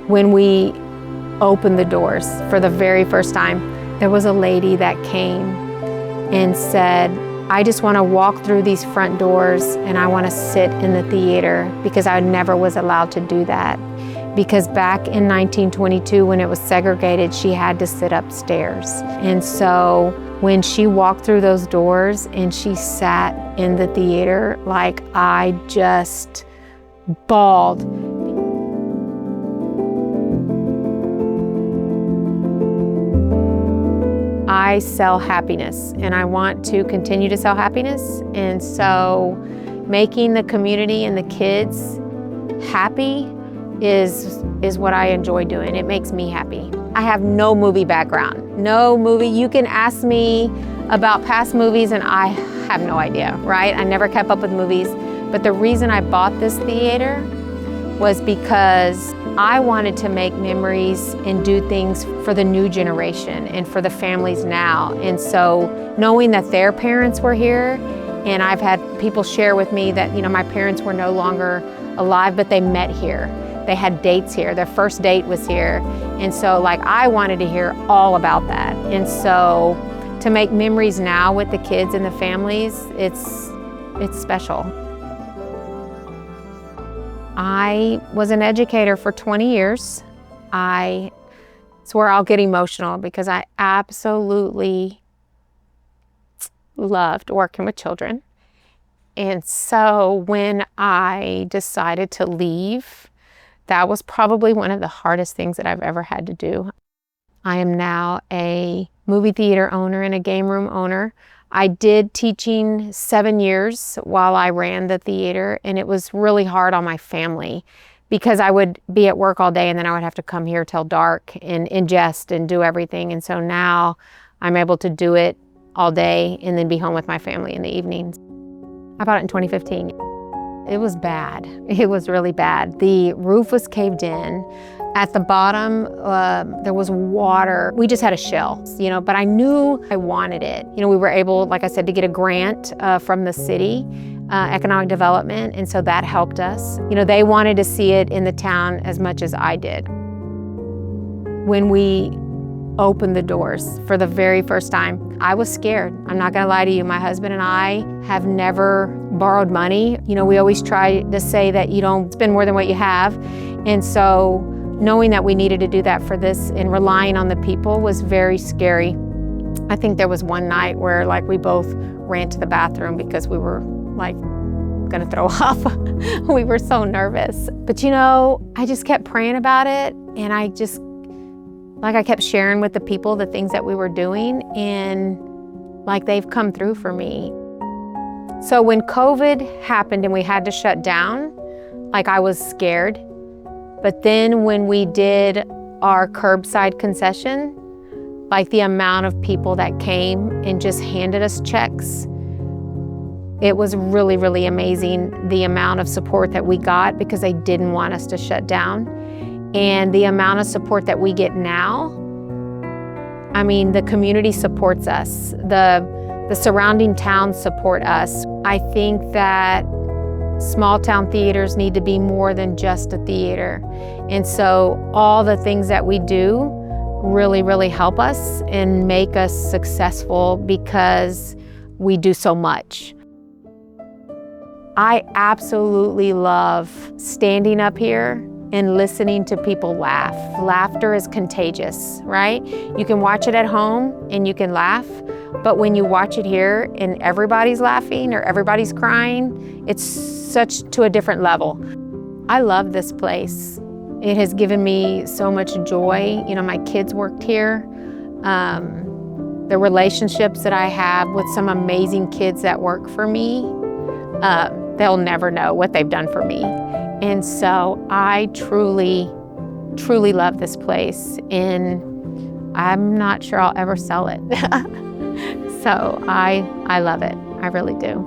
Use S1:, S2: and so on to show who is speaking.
S1: When we opened the doors for the very first time, there was a lady that came and said, I just want to walk through these front doors and I want to sit in the theater, because I never was allowed to do that. Because back in 1922, when it was segregated, she had to sit upstairs. And so when she walked through those doors and she sat in the theater, like, I just bawled. I sell happiness, and I want to continue to sell happiness. And so making the community and the kids happy is what I enjoy doing. It makes me happy. I have no movie background, no movie. You can ask me about past movies and I have no idea, right? I never kept up with movies. But the reason I bought this theater was because I wanted to make memories and do things for the new generation and for the families now. And so knowing that their parents were here, and I've had people share with me that, you know, my parents were no longer alive, but they met here. They had dates here. Their first date was here. And so, like, I wanted to hear all about that. And so to make memories now with the kids and the families, it's special. I was an educator for 20 years. It's where I'll get emotional, because I absolutely loved working with children. And so when I decided to leave, that was probably one of the hardest things that I've ever had to do. I am now a movie theater owner and a game room owner. I did teaching 7 years while I ran the theater, and it was really hard on my family because I would be at work all day and then I would have to come here till dark and ingest and do everything. And so now I'm able to do it all day and then be home with my family in the evenings. I bought it in 2015. It was bad. It was really bad. The roof was caved in. At the bottom, there was water. We just had a shell, you know, but I knew I wanted it. You know, we were able, like I said, to get a grant from the city, economic development, and so that helped us. You know, they wanted to see it in the town as much as I did. When we opened the doors for the very first time, I was scared. I'm not gonna lie to you. My husband and I have never borrowed money. You know, we always try to say that you don't spend more than what you have. And so knowing that we needed to do that for this and relying on the people was very scary. I think there was one night where, like, we both ran to the bathroom because we were like gonna throw up. We were so nervous. But you know, I just kept praying about it, and I kept sharing with the people the things that we were doing, and like, they've come through for me. So when COVID happened and we had to shut down, like, I was scared. But then when we did our curbside concession, like, the amount of people that came and just handed us checks, it was really, really amazing, the amount of support that we got, because they didn't want us to shut down. And the amount of support that we get now, I mean, the community supports us. The surrounding towns support us. I think that small town theaters need to be more than just a theater. And so all the things that we do really, really help us and make us successful because we do so much. I absolutely love standing up here and listening to people laugh. Laughter is contagious, right? You can watch it at home and you can laugh, but when you watch it here and everybody's laughing or everybody's crying, it's such to a different level. I love this place. It has given me so much joy. You know, my kids worked here. The relationships that I have with some amazing kids that work for me, they'll never know what they've done for me. And so I truly, truly love this place, and I'm not sure I'll ever sell it. So I love it. I really do.